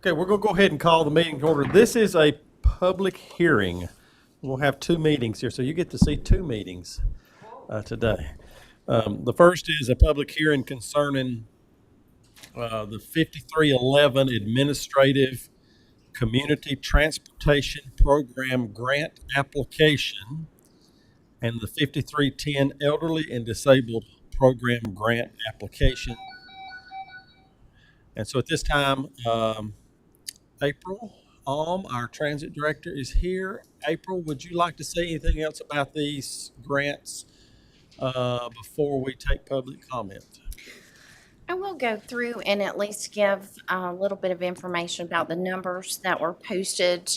Okay, we're going to go ahead and call the meeting to order. This is a public hearing. We'll have two meetings here, so you get to see two meetings today. The first is a public hearing concerning the 5311 Administrative Community Transportation Program Grant Application and the 5310 Elderly and Disabled Program Grant Application. And so at this time, April our transit director, is here. April, would you like to say anything else about these grants before we take public comment? I will go through and at least give a little bit of information about the numbers that were posted.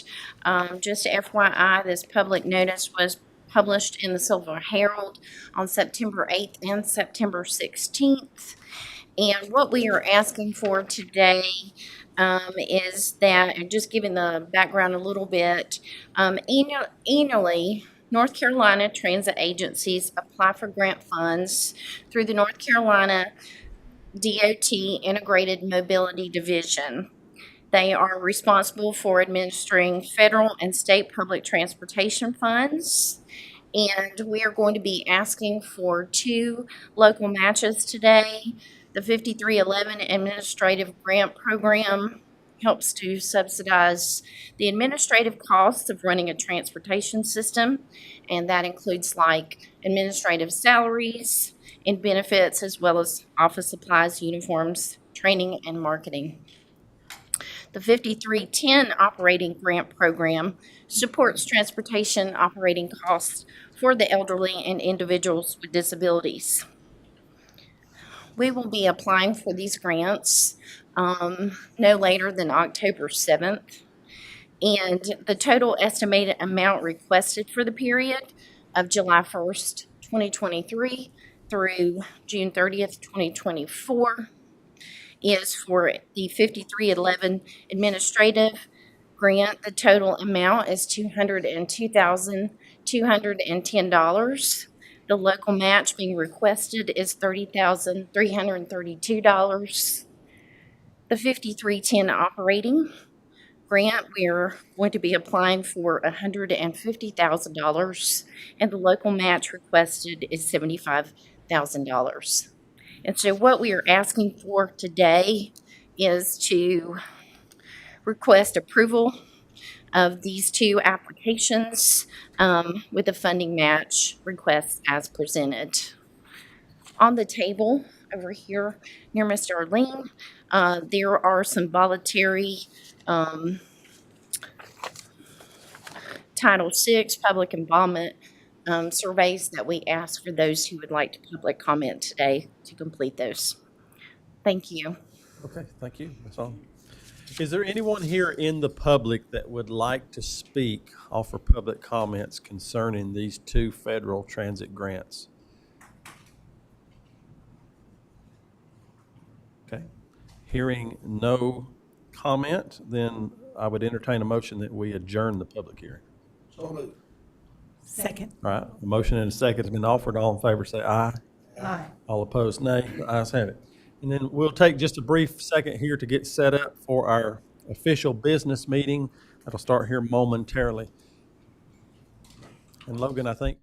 Just FYI, this public notice was published in the Silver Herald on September 8th and September 16th. And what we are asking for today is that, and just giving the background a little bit, annually, North Carolina transit agencies apply for grant funds through the North Carolina DOT Integrated Mobility Division. They are responsible for administering federal and state public transportation funds. And we are going to be asking for two local matches today. The 5311 Administrative Grant Program helps to subsidize the administrative costs of running a transportation system, and that includes like administrative salaries and benefits, as well as office supplies, uniforms, training, and marketing. The 5310 Operating Grant Program supports transportation operating costs for the elderly and individuals with disabilities. We will be applying for these grants no later than October 7th. And the total estimated amount requested for the period of July 1st, 2023 through June 30th, 2024 is for the 5311 administrative grant. The total amount is $202,210. The local match being requested is $30,332. The 5310 operating grant, we're going to be applying for $150,000, and the local match requested is $75,000. And so what we are asking for today is to request approval of these two applications with the funding match requests as presented. On the table over here near Mr. Arlene, there are some voluntary Title VI public involvement surveys that we ask for those who would like to public comment today to complete those. Thank you. Okay, thank you. That's all. Is there anyone here in the public that would like to speak, offer public comments concerning these two federal transit grants? Okay. Hearing no comment, then I would entertain a motion that we adjourn the public hearing. So moved. Second. All right, a motion and a second has been offered. All in favor say aye. Aye. All opposed, nay. The ayes have it. And then we'll take just a brief second here to get set up for our official business meeting. That'll start here momentarily. And Logan, I think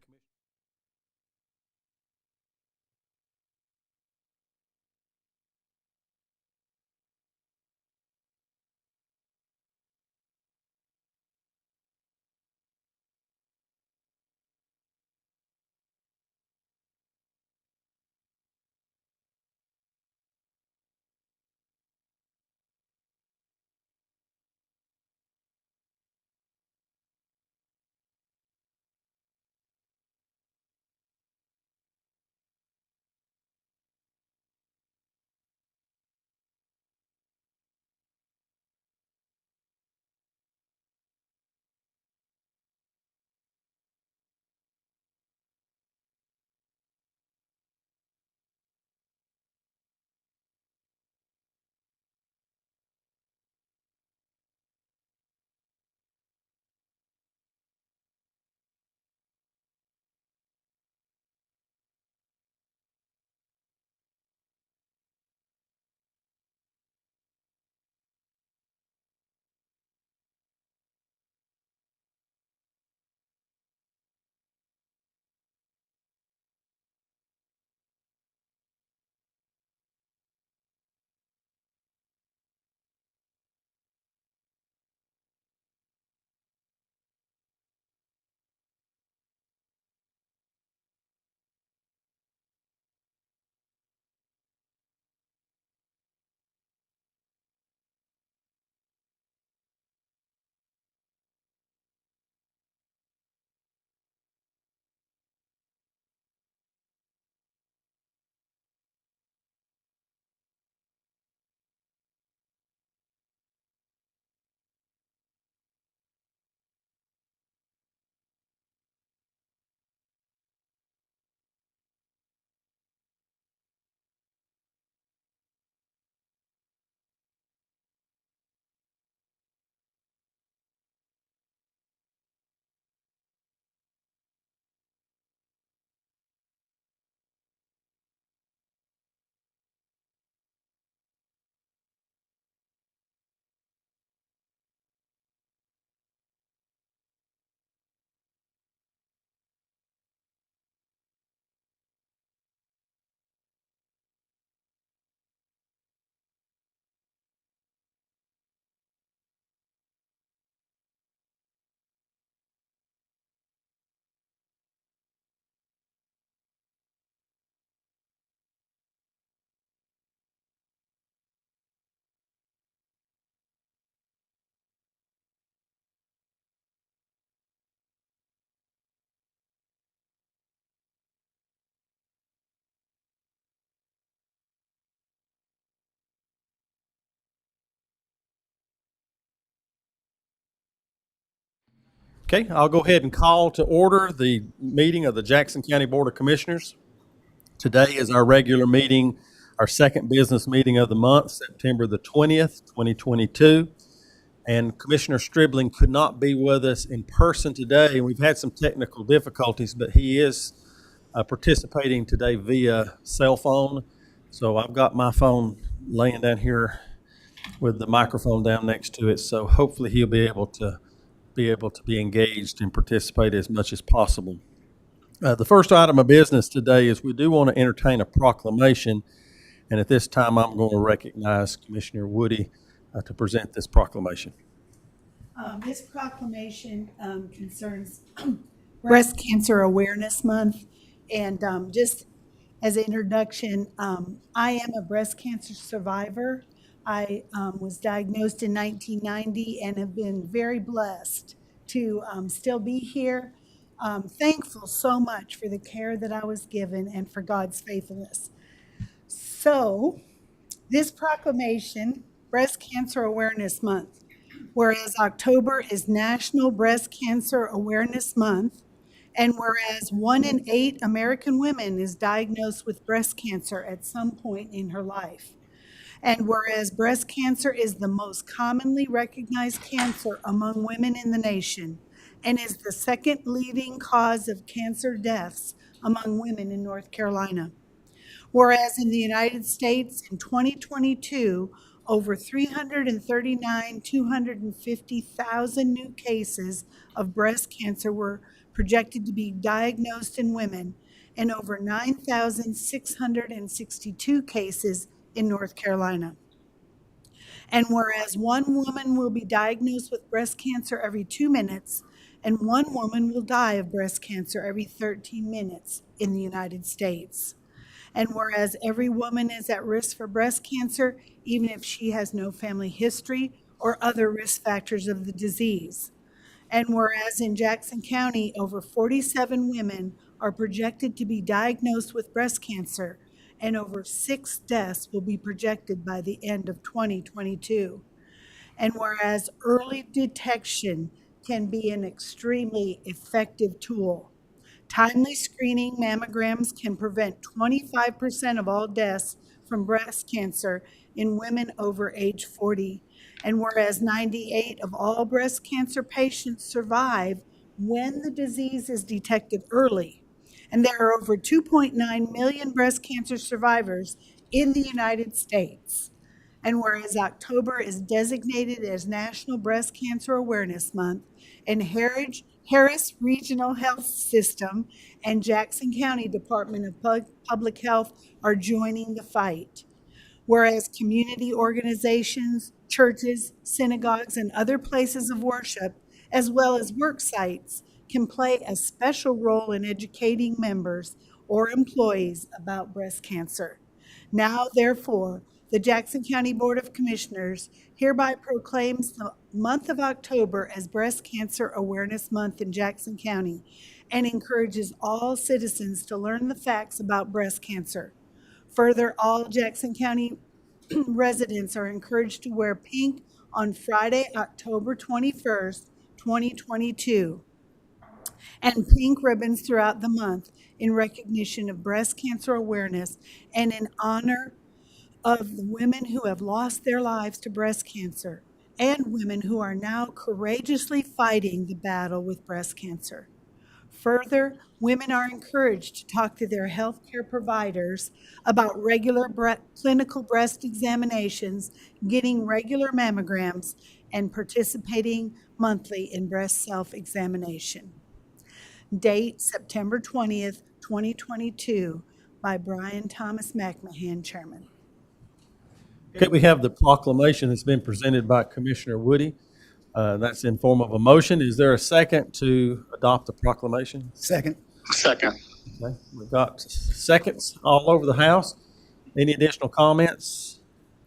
Okay, I'll go ahead and call to order the meeting of the Jackson County Board of Commissioners. Today is our regular meeting, our second business meeting of the month, September the 20th, 2022. And Commissioner Stribling could not be with us in person today. We've had some technical difficulties, but he is participating today via cell phone. So I've got my phone laying down here with the microphone down next to it. So hopefully he'll be able to be engaged and participate as much as possible. The first item of business today is we do want to entertain a proclamation. And at this time, I'm going to recognize Commissioner Woody to present this proclamation. This proclamation concerns Breast Cancer Awareness Month. And just as an introduction, I am a breast cancer survivor. I was diagnosed in 1990 and have been very blessed to still be here. Thankful so much for the care that I was given and for God's faithfulness. So, this proclamation, Breast Cancer Awareness Month, whereas October is National Breast Cancer Awareness Month, and whereas 1 in 8 American women is diagnosed with breast cancer at some point in her life, and whereas breast cancer is the most commonly recognized cancer among women in the nation, and is the second leading cause of cancer deaths among women in North Carolina. Whereas in the United States in 2022, over 250,000 new cases of breast cancer were projected to be diagnosed in women, and over 9,662 cases in North Carolina. And whereas 1 woman will be diagnosed with breast cancer every 2 minutes, and 1 woman will die of breast cancer every 13 minutes in the United States. And whereas every woman is at risk for breast cancer, even if she has no family history or other risk factors of the disease. And whereas in Jackson County, over 47 women are projected to be diagnosed with breast cancer, and over 6 deaths will be projected by the end of 2022. And whereas early detection can be an extremely effective tool. Timely screening mammograms can prevent 25% of all deaths from breast cancer in women over age 40. And whereas 98% of all breast cancer patients survive when the disease is detected early. And there are over 2.9 million breast cancer survivors in the United States. And whereas October is designated as National Breast Cancer Awareness Month, and Harris Regional Health System and Jackson County Department of Public Health are joining the fight. Whereas community organizations, churches, synagogues, and other places of worship, as well as work sites, can play a special role in educating members or employees about breast cancer. Now, therefore, the Jackson County Board of Commissioners hereby proclaims the month of October as Breast Cancer Awareness Month in Jackson County and encourages all citizens to learn the facts about breast cancer. Further, all Jackson County residents are encouraged to wear pink on Friday, October 21st, 2022, and pink ribbons throughout the month in recognition of breast cancer awareness and in honor of the women who have lost their lives to breast cancer and women who are now courageously fighting the battle with breast cancer. Further, women are encouraged to talk to their healthcare providers about regular clinical breast examinations, getting regular mammograms, and participating monthly in breast self-examination. Date, September 20th, 2022, by Brian Thomas McMahon, Chairman. Okay, we have the proclamation that's been presented by Commissioner Woody. That's in form of a motion. Is there a second to adopt the proclamation? Second. Second. Okay, we've got seconds all over the house. Any additional comments?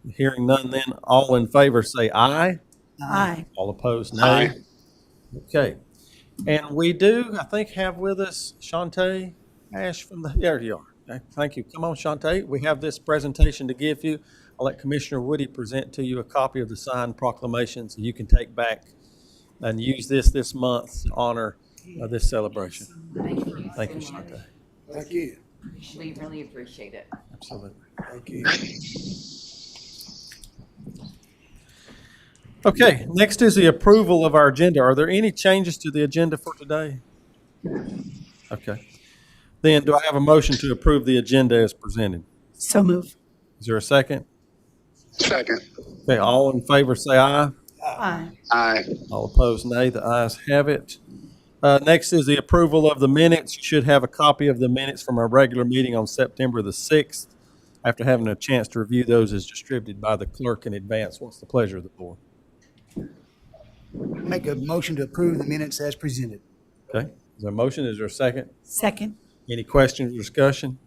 Hearing none, then all in favor say aye. Aye. All opposed, nay. Aye. Okay. And we do, I think, have with us Shantae Ash from there you are. Okay, thank you. Come on, Shantae. We have this presentation to give you. I'll let Commissioner Woody present to you a copy of the signed proclamation so you can take back and use this month to honor this celebration. Thank you Thank so you, much. Shante. Thank you. We really appreciate it. Absolutely. Thank you. Okay, next is the approval of our agenda. Are there any changes to the agenda for today? Okay. Then do I have a motion to approve the agenda as presented? So move. Is there a second? Second. Okay, all in favor say aye. Aye. Aye. All opposed, nay. The ayes have it. Next is the approval of the minutes. You should have a copy of the minutes from our regular meeting on September the 6th. After having a chance to review those as distributed by the clerk in advance, what's the pleasure of the board? Make a motion to approve the minutes as presented. Okay, is there a motion? Is there a second? Second. Any questions or discussion?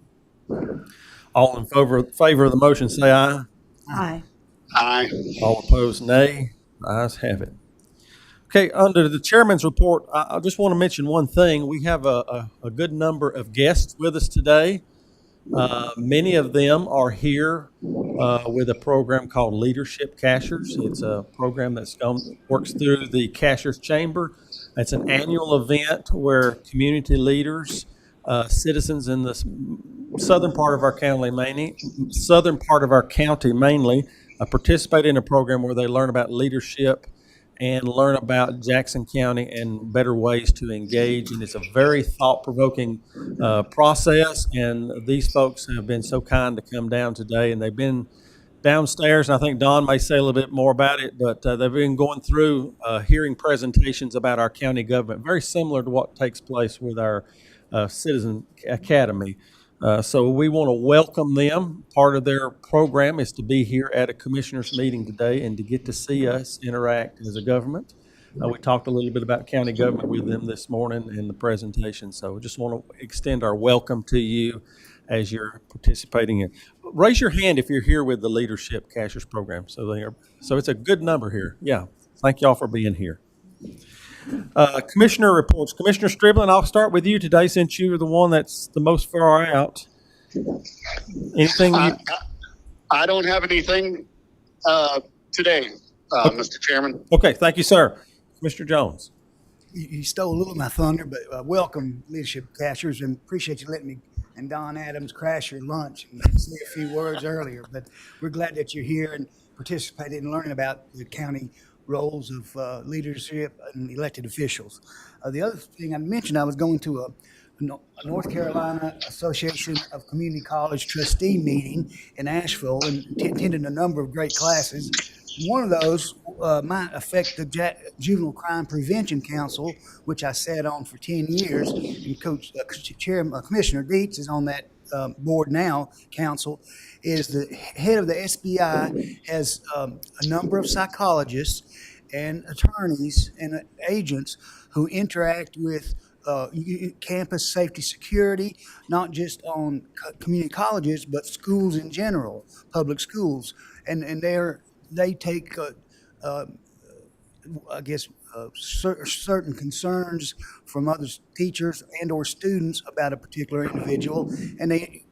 All in favor of the motion say aye. Aye. Aye. All opposed, nay. The ayes have it. Okay, under the chairman's report, I just want to mention one thing. We have a good number of guests with us today. Many of them are here with a program called Leadership Cashiers. It's a program that works through the Cashiers Chamber. It's an annual event where community leaders, citizens in the southern part of our county mainly, participate in a program where they learn about leadership and learn about Jackson County and better ways to engage. And it's a very thought-provoking process. And these folks have been so kind to come down today, and they've been downstairs, and I think Don may say a little bit more about it, but they've been going through hearing presentations about our county government, very similar to what takes place with our Citizen Academy. So we want to welcome them. Part of their program is to be here at a commissioners meeting today and to get to see us interact as a government. We talked a little bit about county government with them this morning in the presentation. So we just want to extend our welcome to you as you're participating in. Raise your hand if you're here with the Leadership Cashiers program. So it's a good number here. Yeah. Thank y'all for being here. Commissioner reports. Commissioner Striblin, I'll start with you today since you're the one that's the most far out. Anything I don't have anything today, Mr. Chairman. Okay, thank you, sir. Commissioner Jones. You stole a little of my thunder, but welcome, Leadership Cashiers, and appreciate you letting me and Don Adams crash your lunch and say a few words earlier. But we're glad that you're here and participating and learning about the county roles of leadership and elected officials. The other thing I mentioned, I was going to a North Carolina Association of Community College trustee meeting in Asheville and attended a number of great classes. One of those might affect the Juvenile Crime Prevention Council, which I sat on for 10 years, and Commissioner Dietz is on that board now, council, is the head of the SBI, has a number of psychologists and attorneys and agents who interact with campus safety security, not just on community colleges, but schools in general, public schools. And they take, certain concerns from other teachers and or students about a particular individual, and they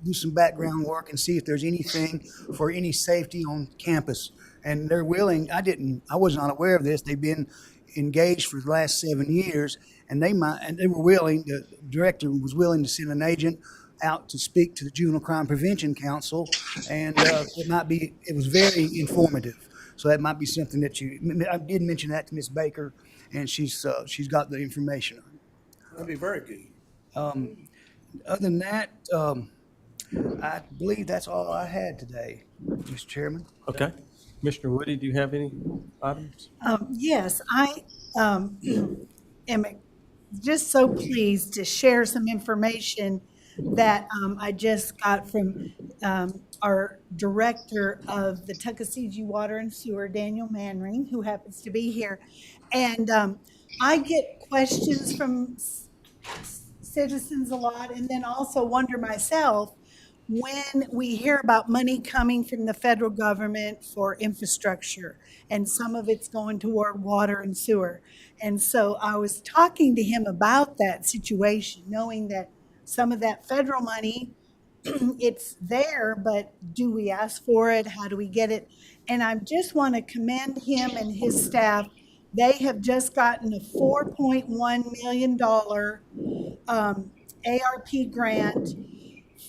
do some background work and see if there's anything for any safety on campus. And they're willing. I was not aware of this. They've been engaged for the last 7 years, and they were willing. The director was willing to send an agent out to speak to the Juvenile Crime Prevention Council, and it was very informative. So that might be something that I did mention that to Ms. Baker, and she's got the information. That'd be very good. Other than that, I believe that's all I had today, Mr. Chairman. Okay. Commissioner Woody, do you have any items? Yes, I am just so pleased to share some information that I just got from our director of the Tuckasegee Water and Sewer, Daniel Manring, who happens to be here. And I get questions from citizens a lot, and then also wonder myself when we hear about money coming from the federal government for infrastructure, and some of it's going toward water and sewer. And so I was talking to him about that situation, knowing that some of that federal money, it's there, but do we ask for it? How do we get it? And I just want to commend him and his staff They have just gotten a $4.1 million ARP grant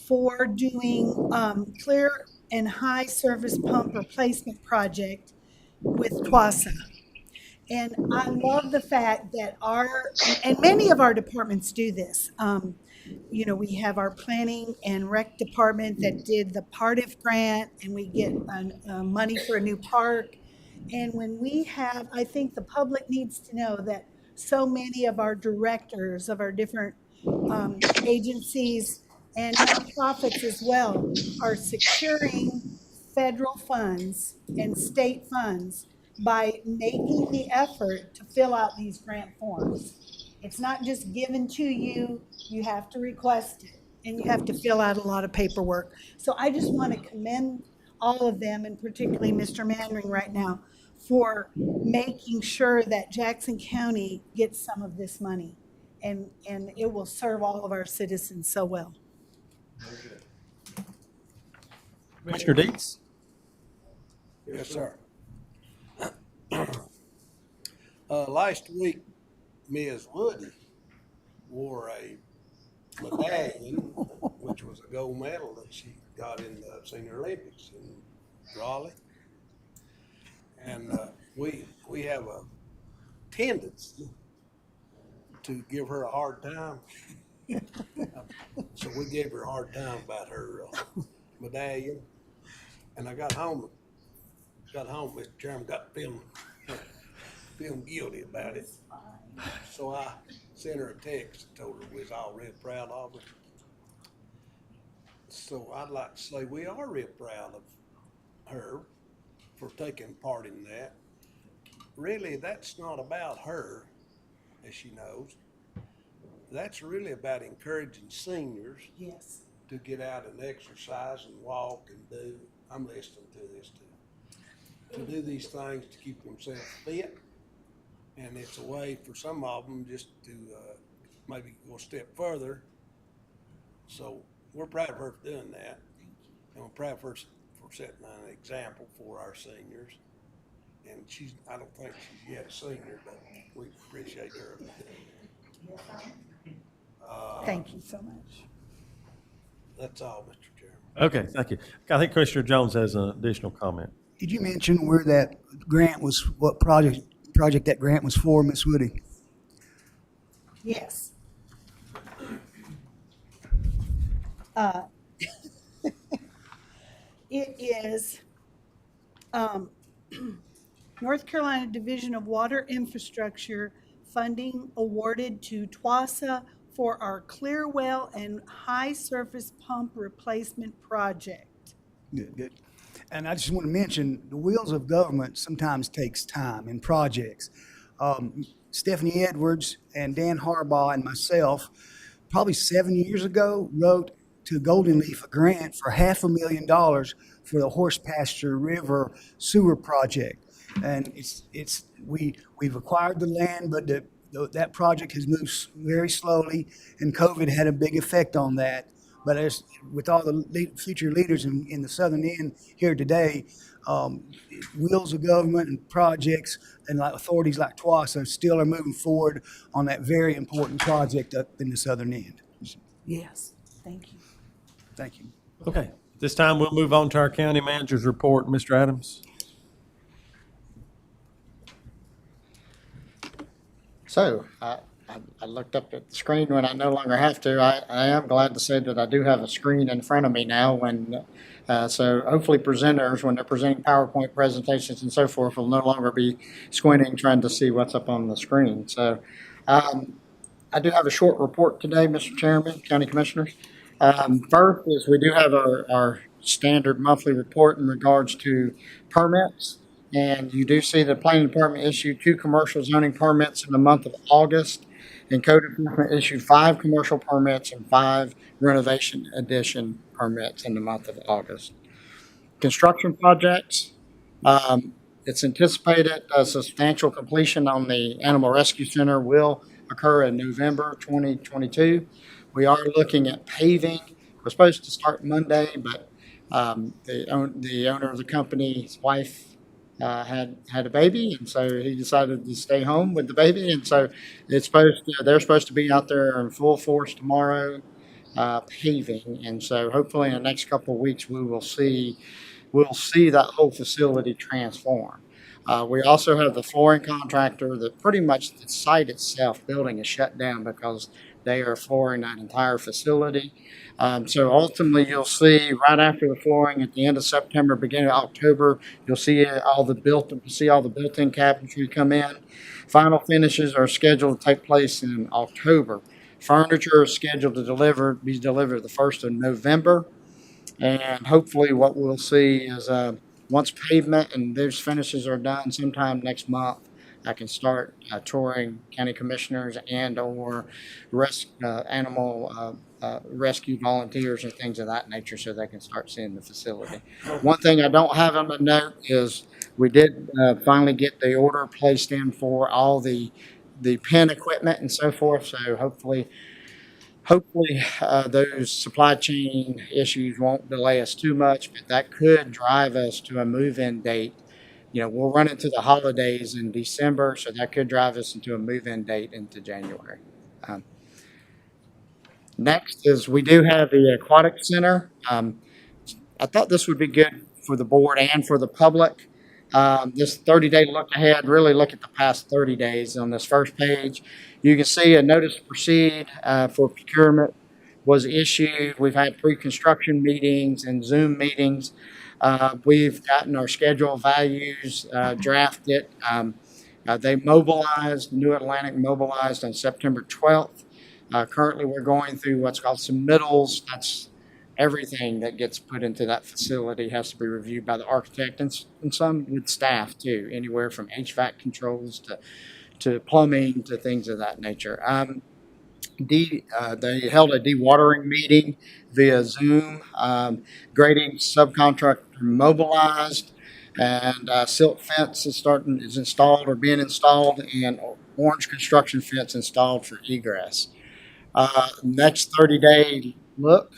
for doing clear and high service pump replacement project with TWASA. And I love the fact that and many of our departments do this. You know, we have our planning and rec department that did the PARTIF grant, and we get money for a new park. And when we have, I think the public needs to know that so many of our directors of our different agencies and nonprofits as well are securing federal funds and state funds by making the effort to fill out these grant forms. It's not just given to you, you have to request it, and you have to fill out a lot of paperwork. So I just want to commend all of them, and particularly Mr. Manring right now, for making sure that Jackson County gets some of this money. And it will serve all of our citizens so well. Commissioner Deeds? Yes, sir. Last week, Ms. Woody wore a medallion, which was a gold medal that she got in the Senior Olympics in Raleigh. And we have a tendency to give her a hard time. So we gave her a hard time about her medallion. And I got home, Mr. Chairman, got feeling guilty about it. So I sent her a text and told her we was all real proud of her. So I'd like to say we are real proud of her for taking part in that. Really, that's not about her, as she knows. That's really about encouraging seniors Yes. to get out and exercise and walk and do. I'm listening to this too. To do these things to keep themselves fit. And it's a way for some of them just to maybe go a step further. So we're proud of her for doing that. And we're proud of her for setting an example for our seniors. And I don't think she's yet a senior, but we appreciate her. Thank you so much. That's all, Mr. Chairman. Okay, thank you. I think Commissioner Jones has an additional comment. Did you mention where that grant was, what project that grant was for, Ms. Woody? Yes. It is North Carolina Division of Water Infrastructure funding awarded to TWASA for our clear well and high surface pump replacement project. Good, good. And I just want to mention, the wheels of government sometimes takes time in projects. Stephanie Edwards and Dan Harbaugh and myself, probably 7 years ago, wrote to Golden Leaf a grant for $500,000 for the Horse Pasture River sewer project. And we've acquired the land, but that project has moved very slowly, and COVID had a big effect on that. But as with all the future leaders in the southern end here today, wheels of government and projects and like authorities like TWASA still are moving forward on that very important project up in the southern end. Yes, thank you. Thank you. Okay, at this time, we'll move on to our county manager's report. Mr. Adams? So I looked up at the screen when I no longer have to. I am glad to say that I do have a screen in front of me now. So hopefully presenters, when they're presenting PowerPoint presentations and so forth, will no longer be squinting trying to see what's up on the screen. So I do have a short report today, Mr. Chairman, County Commissioners. First is we do have our standard monthly report in regards to permits. And you do see the planning department issued 2 commercial zoning permits in the month of August, and code enforcement issued 5 commercial permits and 5 renovation addition permits in the month of August. Construction projects, it's anticipated a substantial completion on the Animal Rescue Center will occur in November 2022. We are looking at paving. We're supposed to start Monday, but the owner of the company's wife had a baby, and so he decided to stay home with the baby. And so they're supposed to be out there in full force tomorrow, paving. And so hopefully in the next couple of weeks we'll see that whole facility transform. We also have the flooring contractor that pretty much the site itself, building is shut down because they are flooring that entire facility. So ultimately, you'll see right after the flooring at the end of September, beginning of October, you'll see all the built-in cabinetry come in. Final finishes are scheduled to take place in October. Furniture is scheduled to be delivered the 1st of November. And hopefully what we'll see is once pavement and those finishes are done sometime next month, I can start touring county commissioners and or animal rescue volunteers and things of that nature so they can start seeing the facility. One thing I don't have on the note is we did finally get the order placed in for all the pen equipment and so forth. So hopefully those supply chain issues won't delay us too much, but that could drive us to a move-in date. We'll run into the holidays in December, so that could drive us into a move-in date into January. Next is we do have the Aquatic Center. I thought this would be good for the board and for the public. This 30-day look ahead, really look at the past 30 days on this first page. You can see a notice to proceed for procurement was issued. We've had pre-construction meetings and Zoom meetings. We've gotten our schedule values drafted. They mobilized, New Atlantic mobilized on September 12th. Currently, we're going through what's called submittals. That's everything that gets put into that facility has to be reviewed by the architect and some with staff too, anywhere from HVAC controls to plumbing to things of that nature. They held a dewatering meeting via Zoom. Grading subcontractor mobilized, and silt fence is installed or being installed, and orange construction fence installed for egress. Next 30-day look,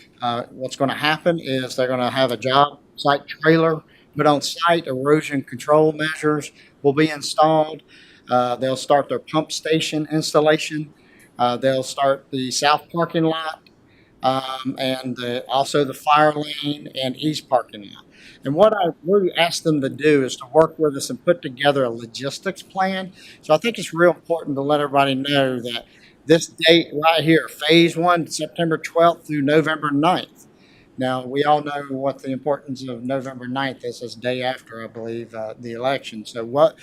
what's going to happen is they're going to have a job site trailer put on site. Erosion control measures will be installed. They'll start their pump station installation. They'll start the south parking lot and also the fire lane and east parking lot. And what I really asked them to do is to work with us and put together a logistics plan. So I think it's real important to let everybody know that this date right here, phase 1, September 12th through November 9th. Now, we all know what the importance of November 9th is. It's day after, I believe, the election. So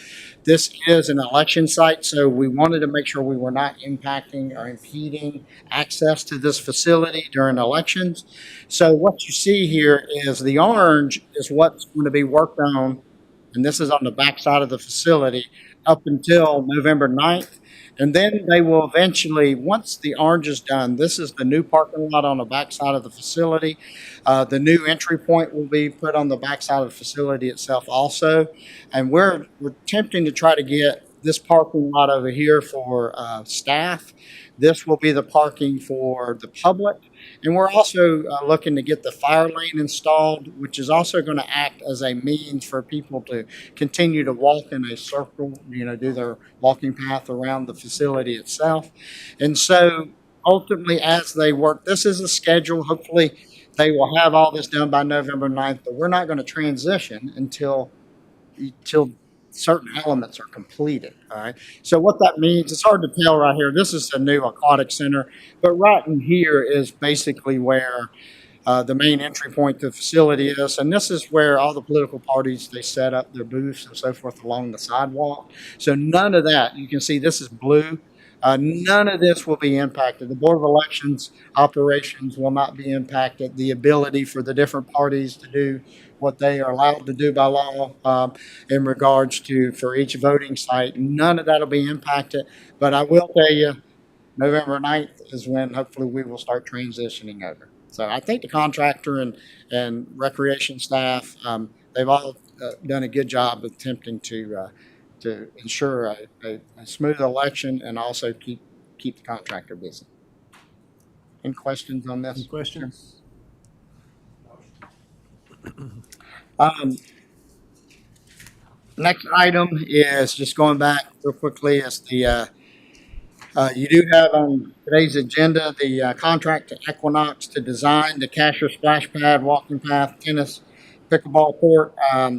this is an election site, so we wanted to make sure we were not impacting or impeding access to this facility during elections. So what you see here is the orange is what's going to be worked on, and this is on the back side of the facility, up until November 9th. And then they will eventually, once the orange is done, this is the new parking lot on the backside of the facility. The new entry point will be put on the backside of the facility itself also. And we're attempting to try to get this parking lot over here for staff. This will be the parking for the public. And we're also looking to get the fire lane installed, which is also going to act as a means for people to continue to walk in a circle, do their walking path around the facility itself. And so ultimately, as they work, this is a schedule. Hopefully, they will have all this done by November 9th, but we're not going to transition until certain elements are completed. All right. So what that means, it's hard to tell right here. This is the new Aquatic Center, but right in here is basically where the main entry point to the facility is. And this is where all the political parties, they set up their booths and so forth along the sidewalk. So none of that, you can see this is blue. None of this will be impacted. The Board of Elections operations will not be impacted. The ability for the different parties to do what they are allowed to do by law in regards to for each voting site, none of that will be impacted. But I will tell you, November 9th is when hopefully we will start transitioning over. So I think the contractor and recreation staff, they've all done a good job of attempting to ensure a smooth election and also keep the contractor busy. Any questions on this? Any questions? Next item is just going back real quickly is you do have on today's agenda the contract to Equinox to design the Cashier splash pad, walking path, tennis, pickleball court.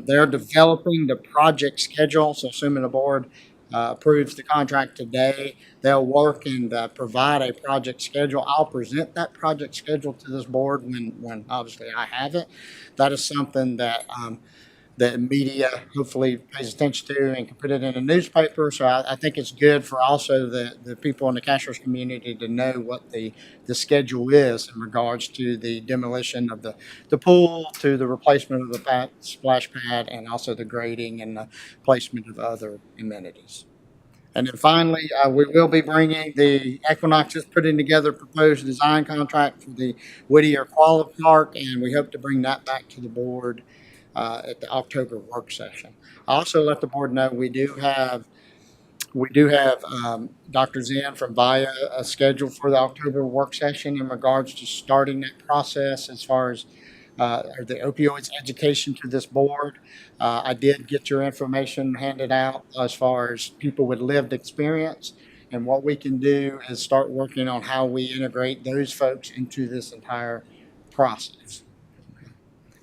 They're developing the project schedule, so assuming the board approves the contract today, they'll work and provide a project schedule. I'll present that project schedule to this board when obviously I have it. That is something that the media hopefully pays attention to and can put it in a newspaper. So I think it's good for also the people in the Cashiers community to know what the schedule is in regards to the demolition of the pool, to the replacement of the splash pad, and also the grading and the placement of other amenities. And then finally, we will be bringing the Equinox is putting together a proposed design contract for the Whittier Quality Park, and we hope to bring that back to the board at the October work session. I also let the board know we do have Dr. Zen from VIA scheduled for the October work session in regards to starting that process as far as the opioids education to this board. I did get your information handed out as far as people with lived experience. And what we can do is start working on how we integrate those folks into this entire process.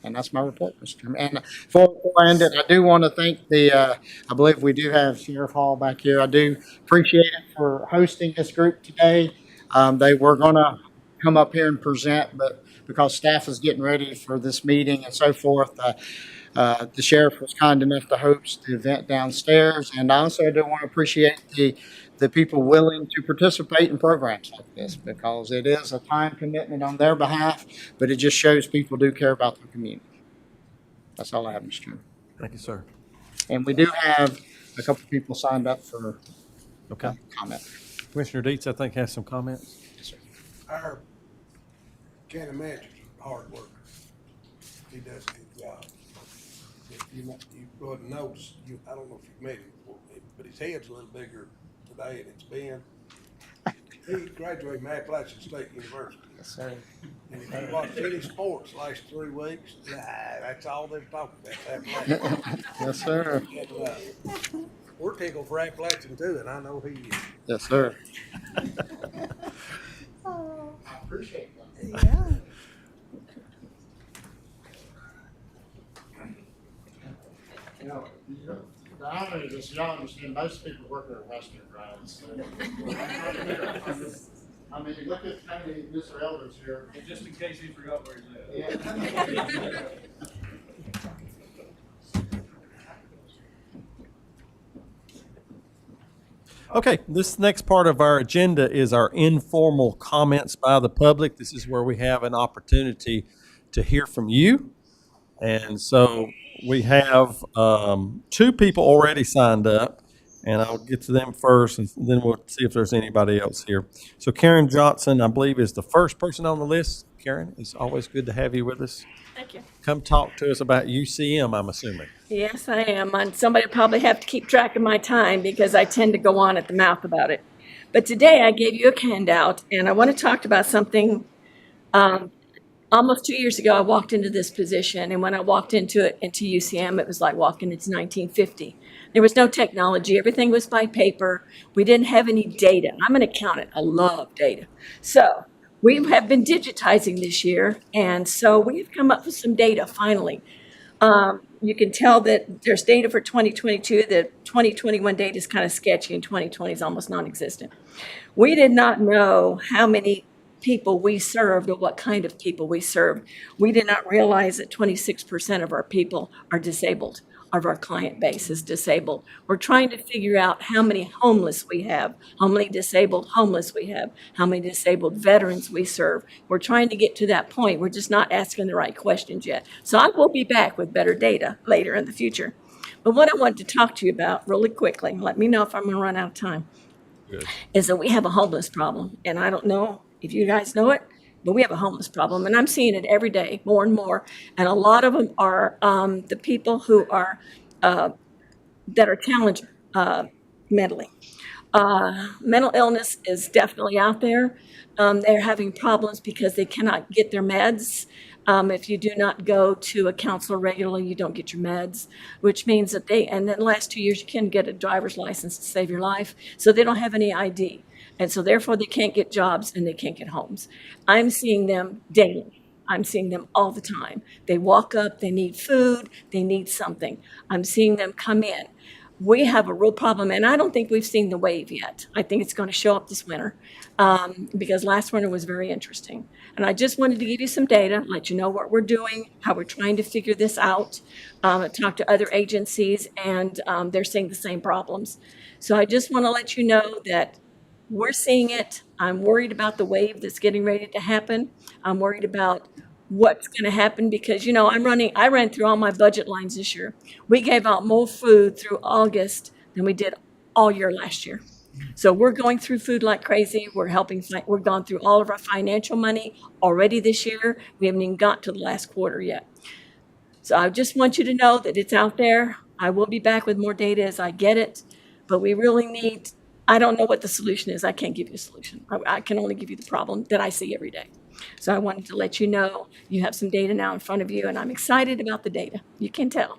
And that's my report, Mr. Chairman. And before I end it, I do want to thank I believe we do have Sheriff Hall back here. I do appreciate it for hosting this group today. They were going to come up here and present, but because staff is getting ready for this meeting and so forth, the sheriff was kind enough to host the event downstairs. And also I do want to appreciate the people willing to participate in programs like this, because it is a time commitment on their behalf, but it just shows people do care about their community. That's all I have, Mr. Chairman. Thank you, sir. And we do have a couple of people signed up for Okay. comment. Commissioner Dietz, I think, has some comments. Our county manager's a hard worker. He does a good job. If you wouldn't notice, I don't know if you've met him before, but his head's a little bigger today than it's been. He graduated from Appalachian State University. Yes, sir. And if you watch any sports last 3 weeks, that's all they're talking about, Appalachian. Yes, sir. And, we're tickled for Appalachian too, and I know he is. Yes, sir. I appreciate that. Yeah. You know, the irony of this, y'all understand, most people work at Western, right? So, I mean, look at how many Mr. Elders here. Just in case you forgot where he's at. Yeah. Okay, this next part of our agenda is our informal comments by the public. This is where we have an opportunity to hear from you. And so we have 2 people already signed up, and I'll get to them first, and then we'll see if there's anybody else here. So Karen Johnson, I believe, is the first person on the list. Karen, it's always good to have you with us. Thank you. Come talk to us about UCM, I'm assuming. Yes, I am. And somebody probably have to keep track of my time because I tend to go on at the mouth about it. But today I gave you a handout, and I want to talk about something. Almost 2 years ago, I walked into this position, and when I walked into UCM, it was like walking into 1950. There was no technology. Everything was by paper. We didn't have any data. I'm an accountant. I love data. So we have been digitizing this year, and so we've come up with some data finally. You can tell that there's data for 2022. The 2021 data is kind of sketchy, and 2020 is almost non-existent. We did not know how many people we served or what kind of people we served. We did not realize that 26% of our people are disabled, of our client base is disabled. We're trying to figure out how many homeless we have, how many disabled homeless we have, how many disabled veterans we serve. We're trying to get to that point. We're just not asking the right questions yet. So I will be back with better data later in the future. But what I wanted to talk to you about really quickly, and let me know if I'm going to run out of time, is that we have a homeless problem. And I don't know if you guys know it, but we have a homeless problem, and I'm seeing it every day, more and more. And a lot of them are the people who are that are challenged mentally. Mental illness is definitely out there. They're having problems because they cannot get their meds. If you do not go to a counselor regularly, you don't get your meds, which means that and then the last 2 years, you can get a driver's license to save your life. So they don't have any ID. And so therefore they can't get jobs and they can't get homes. I'm seeing them daily. I'm seeing them all the time. They walk up, they need food, they need something. I'm seeing them come in. We have a real problem, and I don't think we've seen the wave yet. I think it's going to show up this winter because last winter was very interesting. And I just wanted to give you some data, let you know what we're doing, how we're trying to figure this out. I talked to other agencies, and they're seeing the same problems. So I just want to let you know that we're seeing it. I'm worried about the wave that's getting ready to happen. I'm worried about what's going to happen because, I ran through all my budget lines this year. We gave out more food through August than we did all year last year. So we're going through food like crazy. We've gone through all of our financial money already this year. We haven't even got to the last quarter yet. So I just want you to know that it's out there. I will be back with more data as I get it, but we really I don't know what the solution is. I can't give you a solution. I can only give you the problem that I see every day. So I wanted to let you know you have some data now in front of you, and I'm excited about the data. You can tell.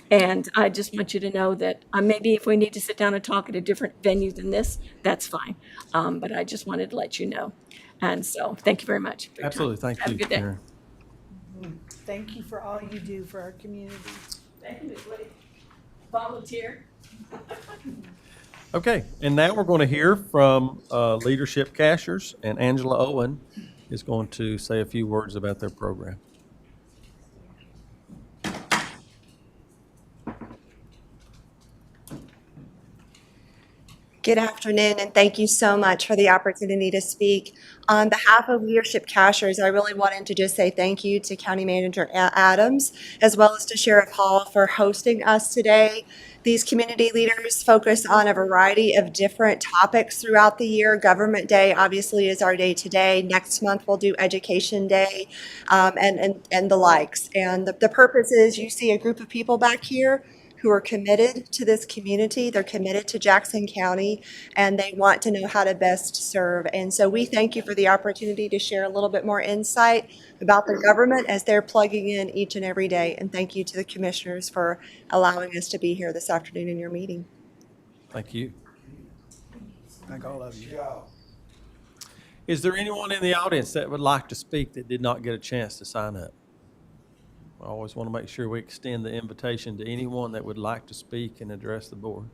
And I just want you to know that maybe if we need to sit down and talk at a different venue than this, that's fine. But I just wanted to let you know. And so thank you very much. for your time. Absolutely, thank Have you, a good day. Karen. Thank you for all you do for our community. Thank you, Ms. Woody. Volunteer. Okay, and now we're going to hear from Leadership Cashiers, and Angela Owen is going to say a few words about their program. Good afternoon, and thank you so much for the opportunity to speak. On behalf of Leadership Cashiers, I really wanted to just say thank you to County Manager Adams, as well as to Sheriff Hall for hosting us today. These community leaders focus on a variety of different topics throughout the year. Government Day obviously is our day today. Next month we'll do Education Day and the likes. And the purpose is you see a group of people back here who are committed to this community. They're committed to Jackson County, and they want to know how to best serve. And so we thank you for the opportunity to share a little bit more insight about the government as they're plugging in each and every day. And thank you to the commissioners for allowing us to be here this afternoon in your meeting. Thank you. Thank all of you. Is there anyone in the audience that would like to speak that did not get a chance to sign up? I always want to make sure we extend the invitation to anyone that would like to speak and address the board.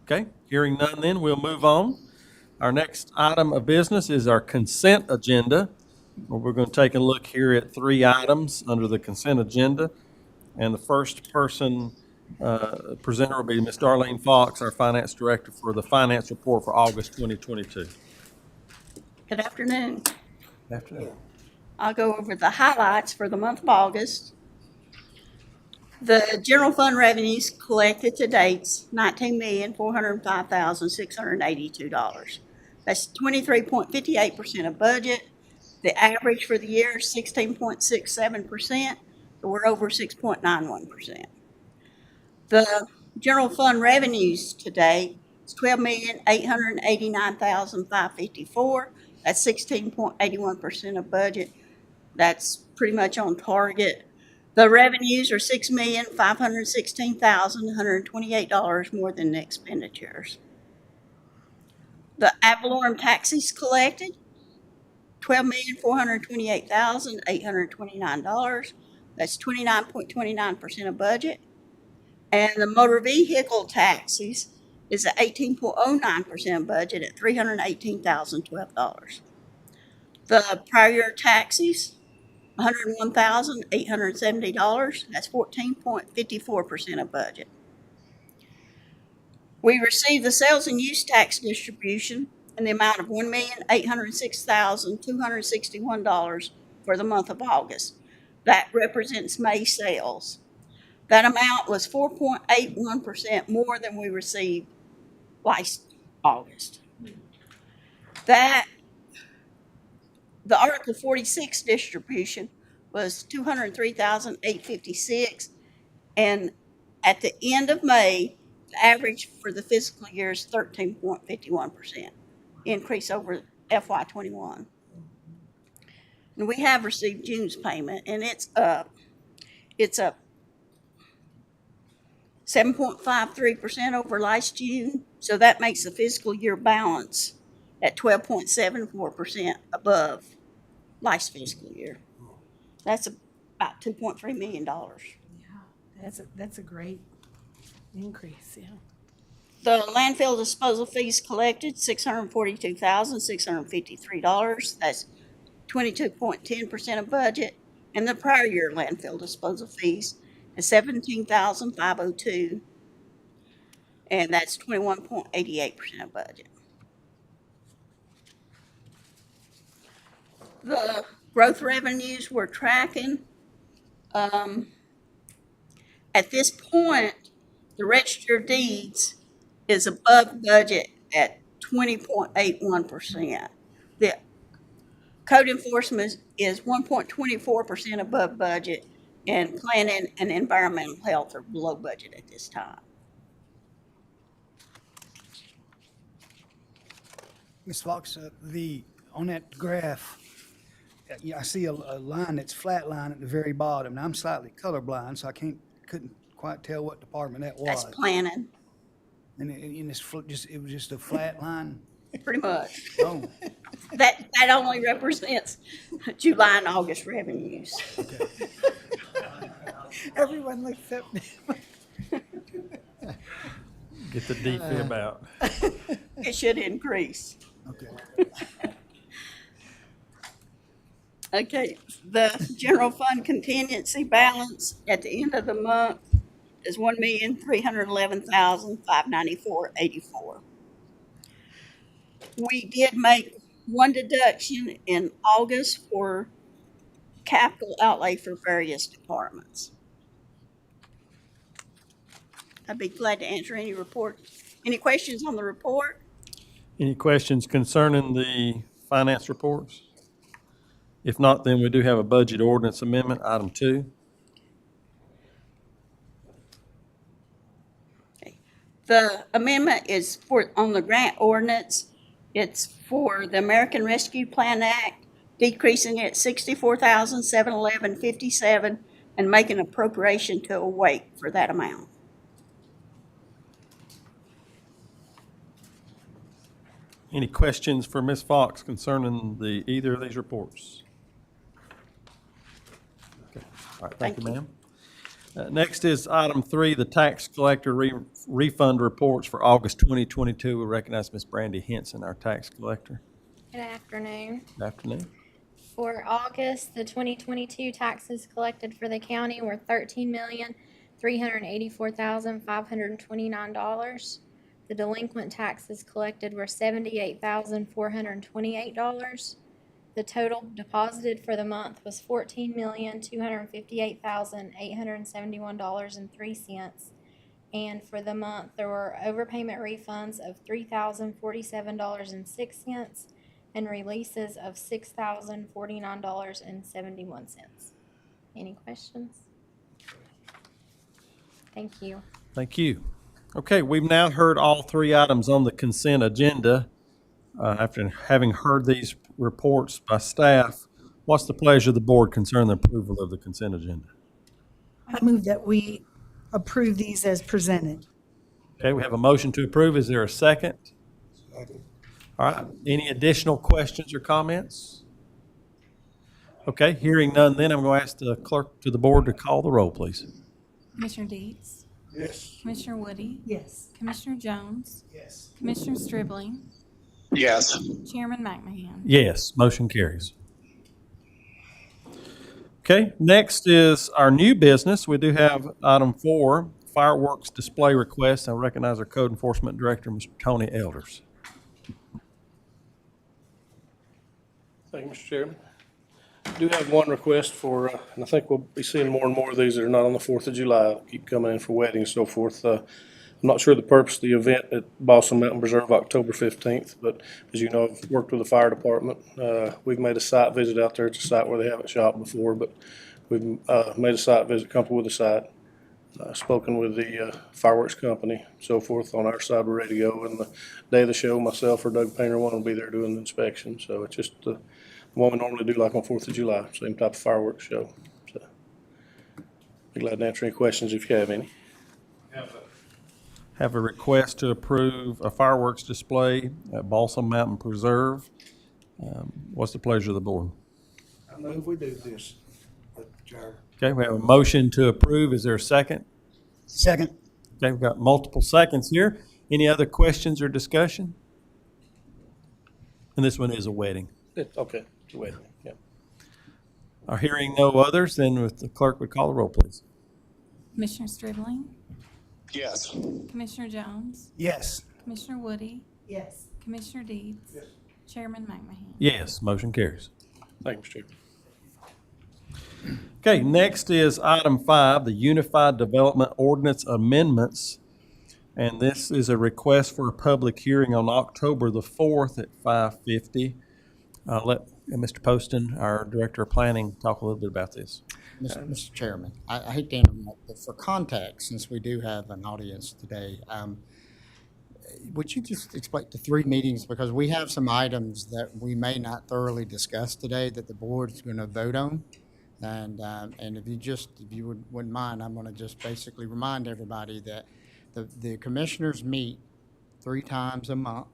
Okay, hearing none then, we'll move on. Our next item of business is our consent agenda. We're going to take a look here at 3 items under the consent agenda. And the first presenter will be Ms. Darlene Fox, our Finance Director, for the Finance Report for August 2022. Good afternoon. Afternoon. I'll go over the highlights for the month of August. The general fund revenues collected to date, $19,405,682. That's 23.58% of budget. The average for the year is 16.67%. So we're over 6.91%. The general fund revenues today is $12,889,554. That's 16.81% of budget. That's pretty much on target. The revenues are $6,516,128 more than the expenditures. The ad valorem taxes collected, $12,428,829. That's 29.29% of budget. And the motor vehicle taxes is at 18.09% of budget at $318,012. The prior year taxes, $101,870. That's 14.54% of budget. We received the sales and use tax distribution in the amount of $1,806,261 for the month of August. That represents May sales. That amount was 4.81% more than we received last August. The Article 46 distribution was $203,856, and at the end of May, the average for the fiscal year is 13.51%, increase over FY21. And we have received June's payment, and it's up 7.53% over last June. So that makes the fiscal year balance at 12.74% above last fiscal year. That's about $2.3 million. That's a great increase, yeah. The landfill disposal fees collected, $642,653. That's 22.10% of budget. And the prior year landfill disposal fees is $17,502. And that's 21.88% of budget. The growth revenues we're tracking. At this point, the register of deeds is above budget at 20.81%. The code enforcement is 1.24% above budget, and planning and environmental health are below budget at this time. Ms. Fox, on that graph, yeah, I see a line that's flat line at the very bottom. Now, I'm slightly colorblind, so I couldn't quite tell what department that was. That's planning, And it was just a flat line? pretty much. Oh, That only represents July and August revenues. Everyone looks up. Get the defib out. It should increase. okay. Okay, the general fund contingency balance at the end of the month is $1,311,594.84. We did make one deduction in August for capital outlay for various departments. I'd be glad to answer any questions on the report. Any questions concerning the finance reports? If not, then we do have a budget ordinance amendment, item 2. The amendment is on the grant ordinance. It's for the American Rescue Plan Act, decreasing it $64,711.57 and making appropriation to await for that amount. Any questions for Ms. Fox concerning either of these reports? Okay. All right, thank you, ma'am. Next is item 3, the tax collector refund reports for August 2022. We recognize Ms. Brandy Henson, our tax collector. Good afternoon. Good afternoon. For August, the 2022 taxes collected for the county were $13,384,529. The delinquent taxes collected were $78,428. The total deposited for the month was $14,258,871.03. And for the month, there were overpayment refunds of $3,047.06 and releases of $6,049.71. Any questions? Thank you. Thank you. Okay, we've now heard all 3 items on the consent agenda. After having heard these reports by staff, what's the pleasure of the board concerning the approval of the consent agenda? I move that we approve these as presented. Okay, we have a motion to approve. Is there a second? Second. All right, any additional questions or comments? Okay, hearing none, then I'm going to ask the clerk to the board to call the roll, please. Commissioner Deeds? Yes. Commissioner Woody? Yes. Commissioner Jones? Yes. Commissioner Stribling? Yes. Chairman McMahon? Yes, motion carries. Okay, next is our new business. We do have item 4, fireworks display request. I recognize our code enforcement director, Mr. Tony Elders. Thank you, Mr. Chairman. I do have one request for, and I think we'll be seeing more and more of these that are not on the 4th of July, keep coming in for weddings and so forth. I'm not sure the purpose of the event at Boston Mountain Preserve, October 15th, but as you know, I've worked with the fire department. We've made a site visit out there. It's a site where they haven't shopped before, but we've made a site visit, comfortable with the site. Spoken with the fireworks company, so forth. On our side, we're ready to go. And the day of the show, myself or Doug Painter, one will be there doing the inspection. So it's just One we normally do like on 4th of July, same type of fireworks show. So, be glad to answer any questions if you have any. Have a request to approve a fireworks display at Balsam Mountain Preserve. What's the pleasure of the board? I move we do this, Mr. Chairman. Okay, we have a motion to approve. Is there a second? Second. Okay, we've got multiple seconds here. Any other questions or discussion? And this one is a wedding. Okay, wait, yeah. Our hearing no others, then if the clerk would call the roll, please. Commissioner Stribling, Yes. Commissioner Jones, Yes. Commissioner Woody, Yes. Commissioner Deeds, Chairman McMahon. Yes, motion carries. Thank you, Mr. Chairman. Okay, next is item 5, the Unified Development Ordinance Amendments. And this is a request for a public hearing on October the 4th at 5:50. I'll let Mr. Poston, our Director of Planning, talk a little bit about this. Mr. Chairman, I hate to interrupt, but for context, since we do have an audience today, would you just explain the 3 meetings, because we have some items that we may not thoroughly discuss today that the board is going to vote on. And if you wouldn't mind, I'm going to just basically remind everybody that the commissioners meet 3 times a month.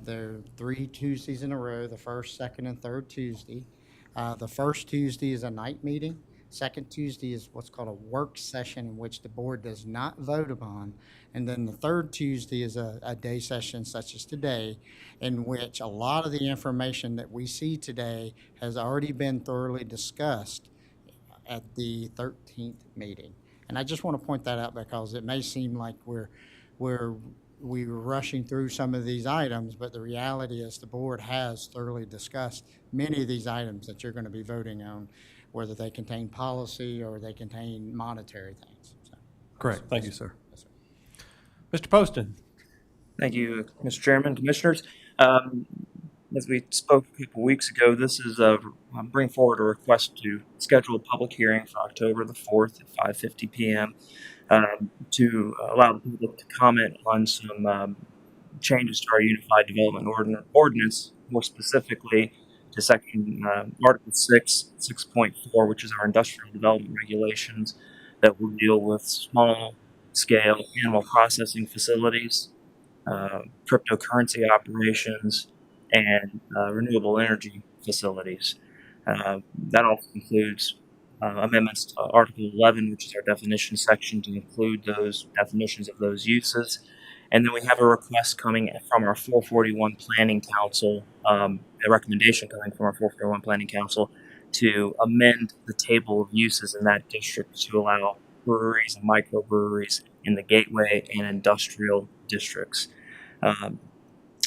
They're 3 Tuesdays in a row, the first, second, and third Tuesday. The first Tuesday is a night meeting. Second Tuesday is what's called a work session in which the board does not vote upon. And then the third Tuesday is a day session such as today, in which a lot of the information that we see today has already been thoroughly discussed at the 13th meeting. And I just want to point that out because it may seem like we're rushing through some of these items, but the reality is the board has thoroughly discussed many of these items that you're going to be voting on, whether they contain policy or they contain monetary things. So, Correct. Thank you, sir. yes, sir. Mr. Poston? Thank you, Mr. Chairman, Commissioners. As we spoke a couple weeks ago, this is bring forward a request to schedule a public hearing for October the 4th at 5:50 p.m. To allow the public to comment on some changes to our Unified Development Ordinance, more specifically to Section Article 6.4, which is our industrial development regulations that will deal with small-scale animal processing facilities, cryptocurrency operations, and renewable energy facilities. That also includes amendments to Article 11, which is our definition section, to include those definitions of those uses. And then we have a request coming from our 441 Planning Council, a recommendation coming from our 441 Planning Council to amend the table of uses in that district to allow breweries and microbreweries in the gateway and industrial districts.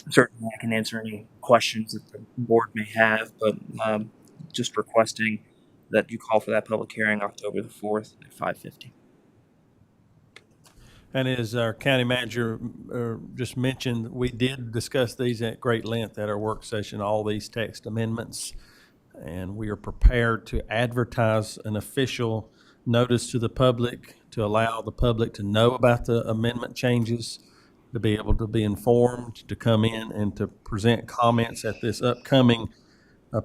Certainly I can answer any questions that the board may have, but just requesting that you call for that public hearing October the 4th at 5:50. And as our county manager just mentioned, we did discuss these at great length at our work session, all these text amendments. And we are prepared to advertise an official notice to the public to allow the public to know about the amendment changes, to be able to be informed, to come in and to present comments at this upcoming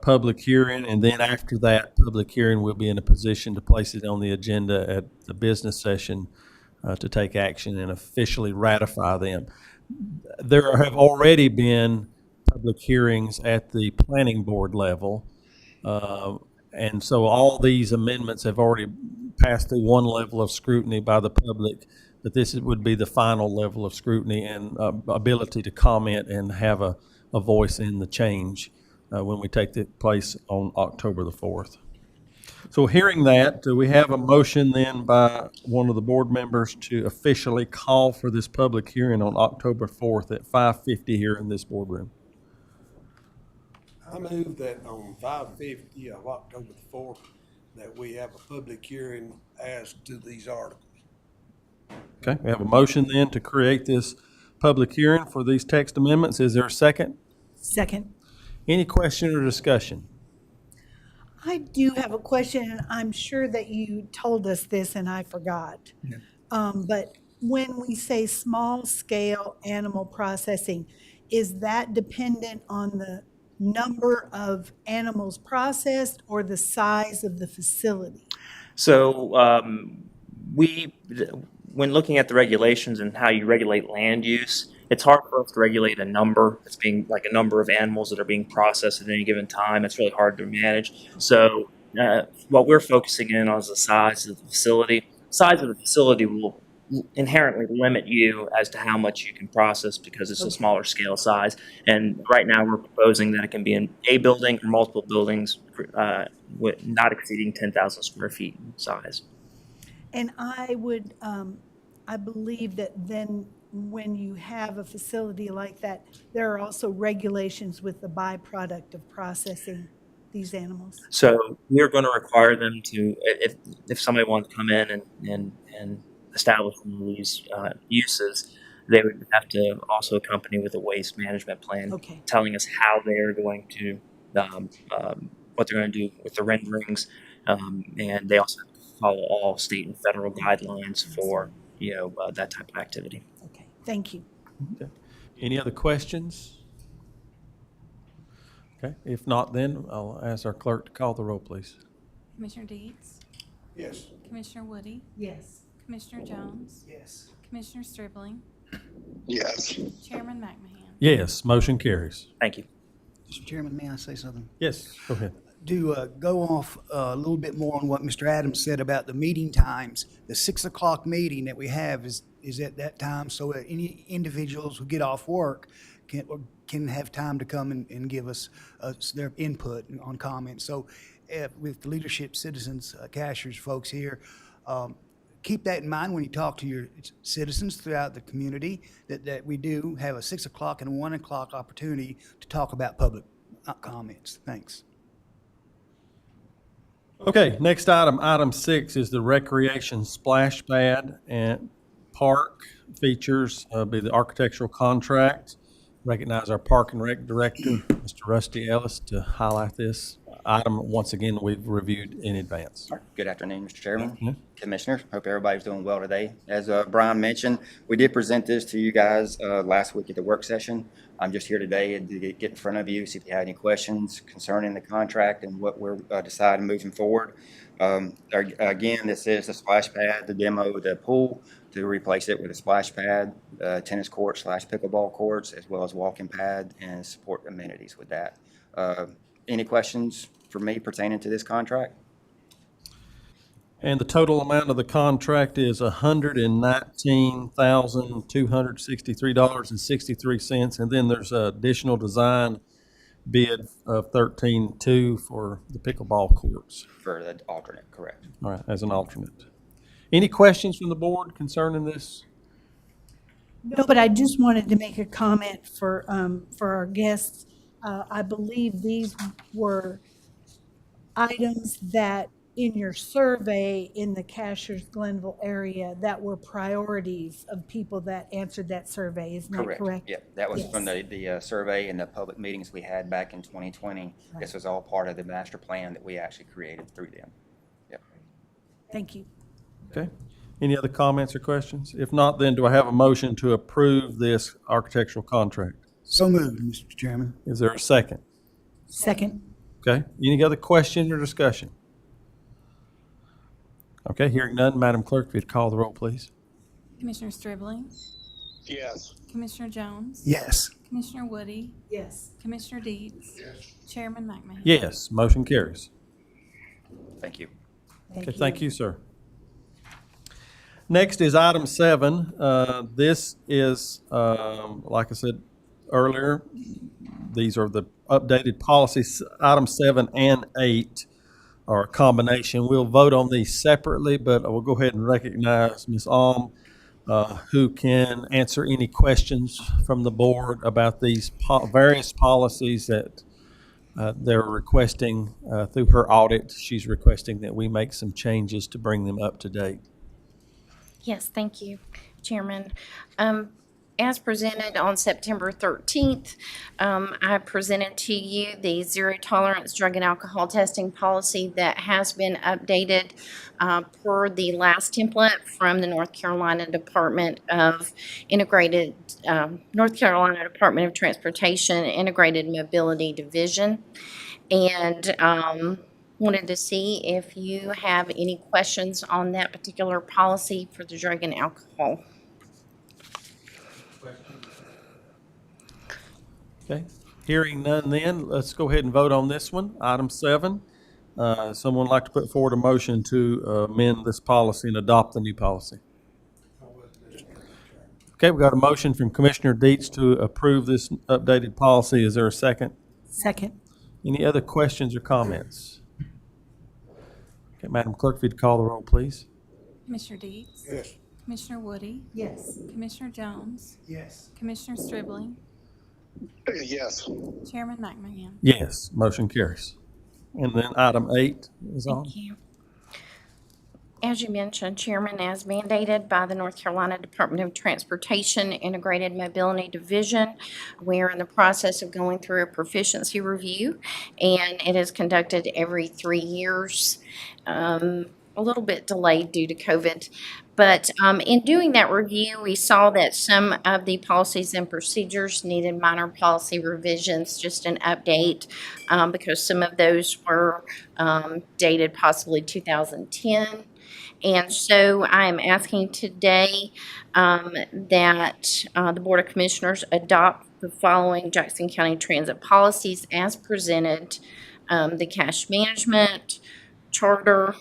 public hearing. And then after that public hearing, we'll be in a position to place it on the agenda at the business session to take action and officially ratify them. There have already been public hearings at the planning board level. And so all these amendments have already passed through one level of scrutiny by the public, but this would be the final level of scrutiny and ability to comment and have a voice in the change when we take the place on October the 4th. So hearing that, do we have a motion then by one of the board members to officially call for this public hearing on October 4th at 5:50 here in this boardroom? I move that on 5:50 of October the 4th, that we have a public hearing as to these articles. Okay, we have a motion then to create this public hearing for these text amendments. Is there a second? Second. Any question or discussion? I do have a question, and I'm sure that you told us this and I forgot. But when we say small-scale animal processing, is that dependent on the number of animals processed or the size of the facility? So when looking at the regulations and how you regulate land use, it's hard for us to regulate a number. It's being like a number of animals that are being processed at any given time. It's really hard to manage. So what we're focusing in on is the size of the facility. Size of the facility will inherently limit you as to how much you can process because it's a smaller scale size. And right now we're proposing that it can be in a building or multiple buildings with not exceeding 10,000 square feet in size. And I would, I believe that then when you have a facility like that, there are also regulations with the byproduct of processing these animals. So we're going to require them to, if somebody wants to come in and establish one of these uses, they would have to also accompany with a waste management plan, Okay. telling us how they are going to, what they're going to do with the renderings, and they also have to follow all state and federal guidelines for that type of activity. Okay, thank you. Okay. Any other questions? Okay, if not, then I'll ask our clerk to call the roll, please. Commissioner Deeds? Yes. Commissioner Woody? Yes. Commissioner Jones? Yes. Commissioner Stribling? Yes. Chairman McMahon? Yes, motion carries. Thank you. Mr. Chairman, may I say something? Yes, go ahead. To go off a little bit more on what Mr. Adams said about the meeting times, the 6 o'clock meeting that we have is at that time, so that any individuals who get off work can have time to come and give us their input on comments. So with the leadership, citizens, cashiers, folks here, keep that in mind when you talk to your citizens throughout the community, that we do have a 6 o'clock and a 1 o'clock opportunity to talk about public comments. Thanks. Okay, next item, item 6 is the recreation splash pad and park features, be the architectural contract. Recognize our Park and Rec Director, Mr. Rusty Ellis, to highlight this item. Once again, we've reviewed in advance. Good afternoon, Mr. Chairman, Yeah. Commissioners. Hope everybody's doing well today. As Brian mentioned, we did present this to you guys last week at the work session. I'm just here today to get in front of you, see if you have any questions concerning the contract and what we're deciding moving forward. Again, this is the splash pad, the demo, the pool, to replace it with a splash pad, tennis court / pickleball courts, as well as walking pad and support amenities with that. Any questions for me pertaining to this contract? And the total amount of the contract is $119,263.63, and then there's an additional design bid of $13,200 for the pickleball courts. For the alternate, correct. All right, as an alternate. Any questions from the board concerning this? No, but I just wanted to make a comment for our guests. I believe these were items that in your survey in the Cashiers Glenville area that were priorities of people that answered that survey. Isn't that correct? Yep, that was Yes. from the survey and the public meetings we had back in 2020. Right. This was all part of the master plan that we actually created through them. Yep. Thank you. Okay. Any other comments or questions? If not, then do I have a motion to approve this architectural contract? So moved, Mr. Chairman. Is there a second? Second. Okay. Any other question or discussion? Okay, hearing none, Madam Clerk, if you'd call the roll, please. Commissioner Stribling? Yes. Commissioner Jones? Yes. Commissioner Woody? Yes. Commissioner Deeds? Chairman McMahon? Yes, motion carries. Thank you. Okay, thank you, sir. Next is item 7. This is, like I said earlier, these are the updated policies. Item 7 and 8 are a combination. We'll vote on these separately, but we'll go ahead and recognize Ms. Alm, who can answer any questions from the board about these various policies that they're requesting through her audit. She's requesting that we make some changes to bring them up to date. Yes, thank you, Chairman. as presented on September 13th, I presented to you the zero tolerance drug and alcohol testing policy that has been updated per the last template from the North Carolina Department of Transportation Integrated Mobility Division. And wanted to see if you have any questions on that particular policy for the drug and alcohol. Okay, hearing none then, let's go ahead and vote on this one. Item 7, someone like to put forward a motion to amend this policy and adopt the new policy? Okay, we got a motion from Commissioner Dietz to approve this updated policy. Is there a second? Second. Any other questions or comments? Okay, Madam Clerk, if you'd call the roll, please. Commissioner Deeds? Yes. Commissioner Woody? Yes. Commissioner Jones? Yes. Commissioner Stribling? Yes. Chairman McMahon? Yes, motion carries. And then item 8 is on. Thank you. As you mentioned, Chairman, as mandated by the North Carolina Department of Transportation Integrated Mobility Division, we're in the process of going through a proficiency review, and it is conducted every 3 years. A little bit delayed due to COVID. But in doing that review, we saw that some of the policies and procedures needed minor policy revisions, just an update, because some of those were dated possibly 2010. And so I am asking today that the Board of Commissioners adopt the following Jackson County Transit policies as presented: the cash management, charter,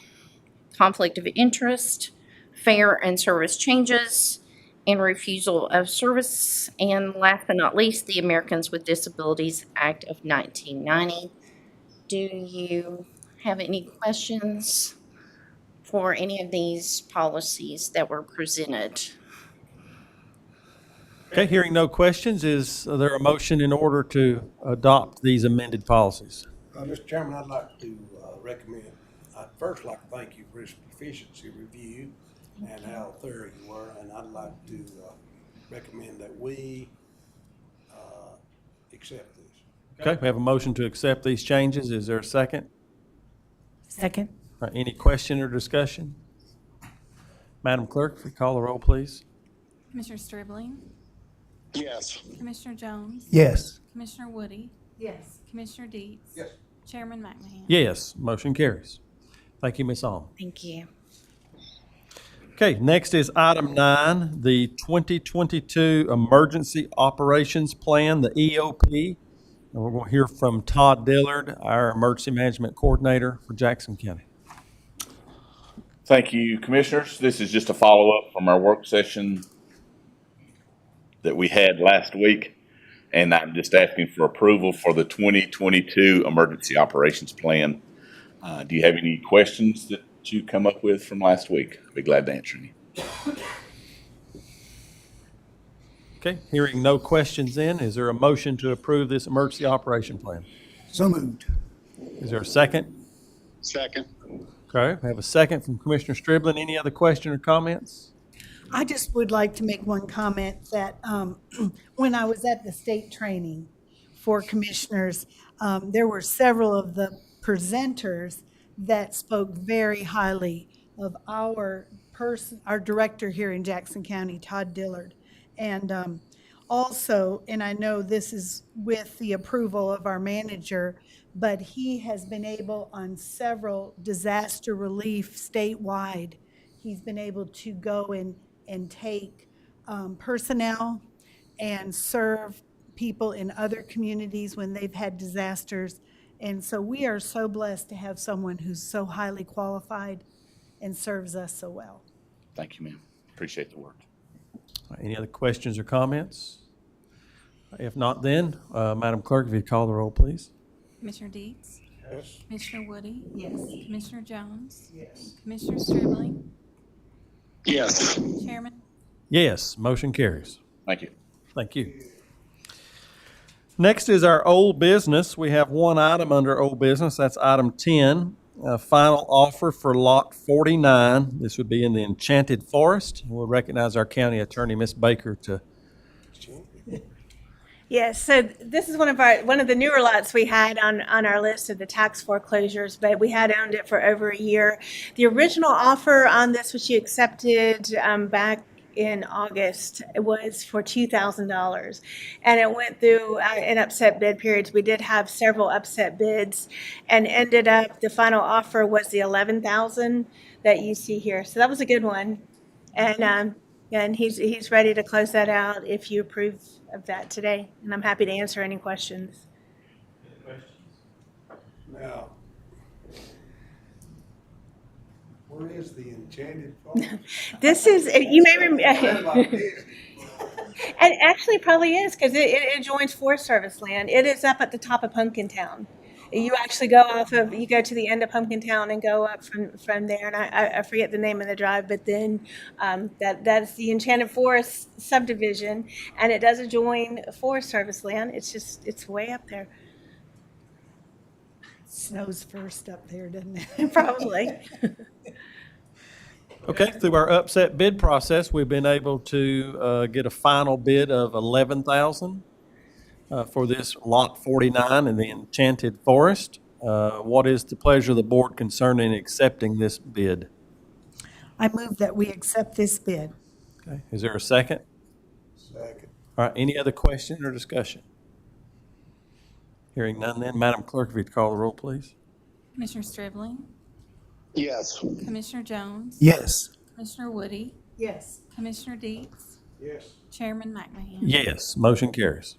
conflict of interest, fare and service changes, and refusal of service, and last but not least, the Americans with Disabilities Act of 1990. Do you have any questions for any of these policies that were presented? Okay, hearing no questions, is there a motion in order to adopt these amended policies? Mr. Chairman, I'd like to recommend, I'd first like to thank you for this proficiency review and how thorough you were, and I'd like to recommend that we accept this. Okay, we have a motion to accept these changes. Is there a second? Second. Any question or discussion? Madam Clerk, if you call the roll, please. Commissioner Stribling? Yes. Commissioner Jones? Yes. Commissioner Woody? Yes. Commissioner Deeds? Yes. Chairman McMahon? Yes, motion carries. Thank you, Ms. Alm. Thank you. Okay, next is item 9, the 2022 Emergency Operations Plan, the EOP. And we're going to hear from Todd Dillard, our Emergency Management Coordinator for Jackson County. Thank you, Commissioners. This is just a follow-up from our work session that we had last week, and I'm just asking for approval for the 2022 Emergency Operations Plan. Do you have any questions that you come up with from last week? I'd be glad to answer any. Okay, hearing no questions then, is there a motion to approve this Emergency Operation Plan? So moved. Is there a second? Second. Okay, we have a second from Commissioner Stribling. Any other question or comments? I just would like to make one comment that when I was at the state training for commissioners, there were several of the presenters that spoke very highly of our director here in Jackson County, Todd Dillard. And also, and I know this is with the approval of our manager, but he has been able on several disaster relief statewide, he's been able to go and take personnel and serve people in other communities when they've had disasters. And so we are so blessed to have someone who's so highly qualified and serves us so well. Thank you, ma'am. Appreciate the work. Any other questions or comments? If not then, Madam Clerk, if you'd call the roll, please. Commissioner Deeds? Yes. Commissioner Woody? Yes. Commissioner Jones? Yes. Commissioner Stribling? Yes. Chairman? Yes, motion carries. Thank you. Thank you. Next is our old business. We have one item under old business. That's item 10, final offer for lot 49. This would be in the Enchanted Forest. We'll recognize our county attorney, Ms. Baker, to Yes, so this is one of the newer lots we had on our list of the tax foreclosures, but we had owned it for over a year. The original offer on this, which you accepted back in August, was for $2,000, and it went through an upset bid periods. We did have several upset bids, and ended up the final offer was the $11,000 that you see here. So that was a good one, and he's ready to close that out if you approve of that today, and I'm happy to answer any questions. Now, where is the Enchanted Forest? This is, you may Sound remember, like this. and actually probably is, because it adjoins Forest Service land. It is up at the top of Pumpkin Town. You actually you go to the end of Pumpkin Town and go up from there, and I forget the name of the drive, but then that's the Enchanted Forest subdivision, and it does adjoin Forest Service land. It's way up there. Snows first up there, doesn't it? Probably. Okay, through our upset bid process, we've been able to get a final bid of $11,000 for this Lot 49 in the Enchanted Forest. What is the pleasure of the board concerning accepting this bid? I move that we accept this bid. Okay, is there a second? Second. All right, any other question or discussion? Hearing none then, Madam Clerk, if you'd call the roll, please. Commissioner Stribling, Yes. Commissioner Jones, Yes. Commissioner Woody, Yes. Commissioner Deets, Yes. Chairman McMahon. Yes, motion carries.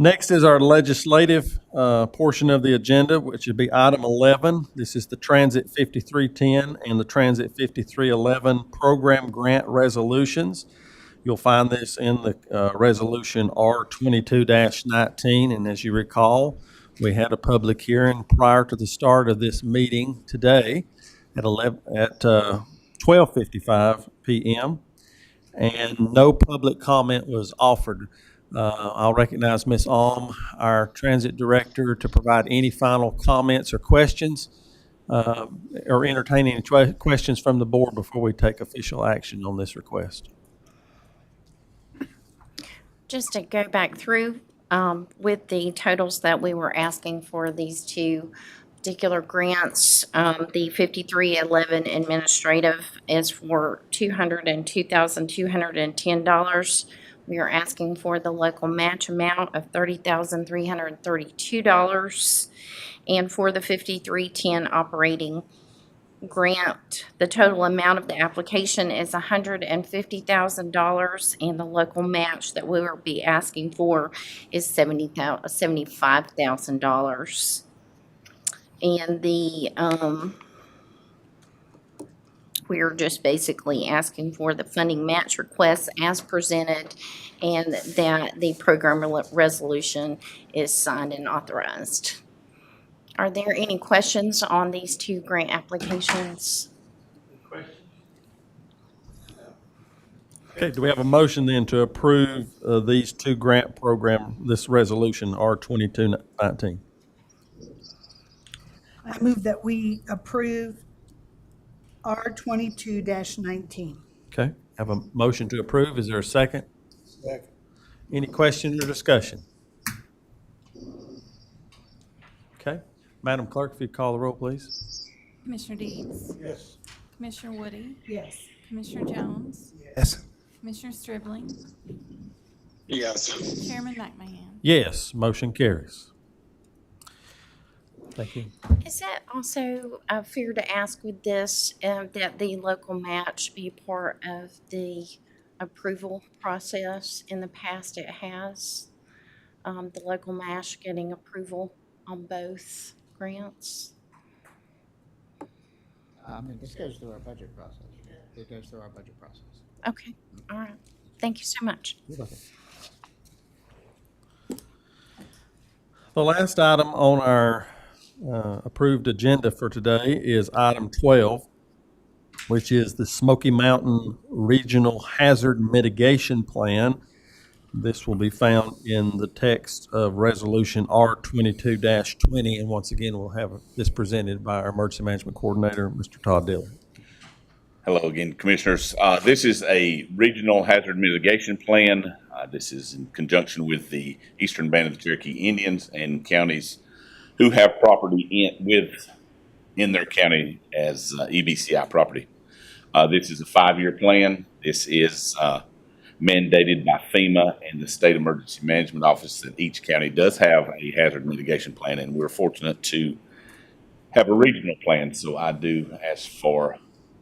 Next is our legislative portion of the agenda, which would be item 11. This is the Transit 5310 and the Transit 5311 program grant resolutions. You'll find this in the resolution R22-19, and as you recall, we had a public hearing prior to the start of this meeting today at 12:55 p.m., and no public comment was offered. I'll recognize Ms. Alm, our transit director, to provide any final comments or questions, or entertain any questions from the board before we take official action on this request. Just to go back through with the totals that we were asking for these two particular grants, the 5311 administrative is for $202,210. We are asking for the local match amount of $30,332, and for the 5310 operating grant, the total amount of the application is $150,000, and the local match that we will be asking for is $75,000. And we're just basically asking for the funding match requests as presented, and that the program resolution is signed and authorized. Are there any questions on these two grant applications? Okay, do we have a motion then to approve these two grant program, this resolution R2219? I move that we approve R22-19. Okay, have a motion to approve. Is there a second? Second. Any questions or discussion? Okay, Madam Clerk, if you call the roll, please. Commissioner Deets, Yes. Commissioner Woody, Yes. Commissioner Jones, Yes. Commissioner Stribling, Yes. Chairman McMahon. Yes, motion carries. Thank you. Is that also fair to ask with this, that the local match be part of the approval process? In the past, it has, the local match getting approval on both grants. This goes through our budget process. It goes through our budget process. Okay, all right. Thank you so much. You're welcome. The last item on our approved agenda for today is item 12, which is the Smoky Mountain Regional Hazard Mitigation Plan. This will be found in the text of Resolution R22-20, and once again, we'll have this presented by our Emergency Management Coordinator, Mr. Todd Dillon. Hello again, Commissioners. This is a regional hazard mitigation plan This is in conjunction with the Eastern Band of the Cherokee Indians and counties who have property in their county as EBCI property. This is a 5-year plan. This is mandated by FEMA and the State Emergency Management Office that each county does have a hazard mitigation plan, and we're fortunate to have a regional plan. So I do ask for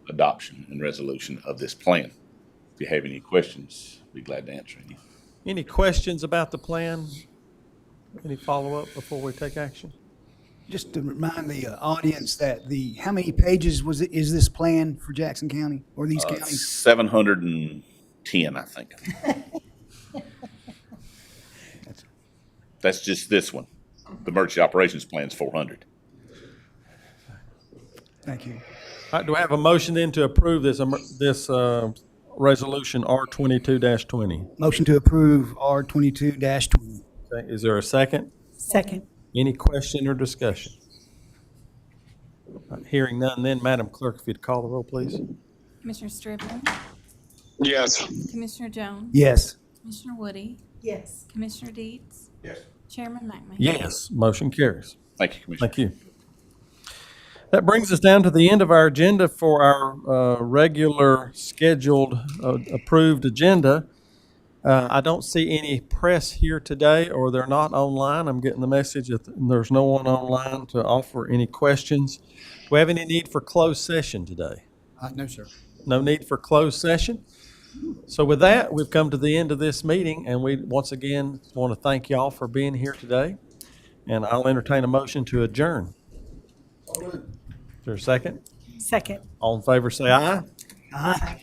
adoption and resolution of this plan. If you have any questions, I'd be glad to answer any. Any questions about the plan? Any follow-up before we take action? Just to remind the audience that how many pages is this plan for Jackson County or these counties? 710, I think. That's just this one. The emergency operations plan is 400. Thank you. All right, do I have a motion then to approve this resolution R22-20? Motion to approve R22-20. Okay, is there a second? Second. Any question or discussion? Hearing none, then, Madam Clerk, if you'd call the roll, please. Commissioner Stribling, Yes. Commissioner Jones. Yes. Commissioner Woody, Yes. Commissioner Deeds, Yes. Chairman McMahon. Yes, motion carries. Thank you, Commissioner. Thank you. That brings us down to the end of our agenda for our regular scheduled approved agenda. I don't see any press here today, or they're not online. I'm getting the message that there's no one online to offer any questions. Do we have any need for closed session today? No, sir. No need for closed session. So with that, we've come to the end of this meeting, and we once again want to thank y'all for being here today. And I'll entertain a motion to adjourn. Is there a second? Second. All in favor, say aye. Aye.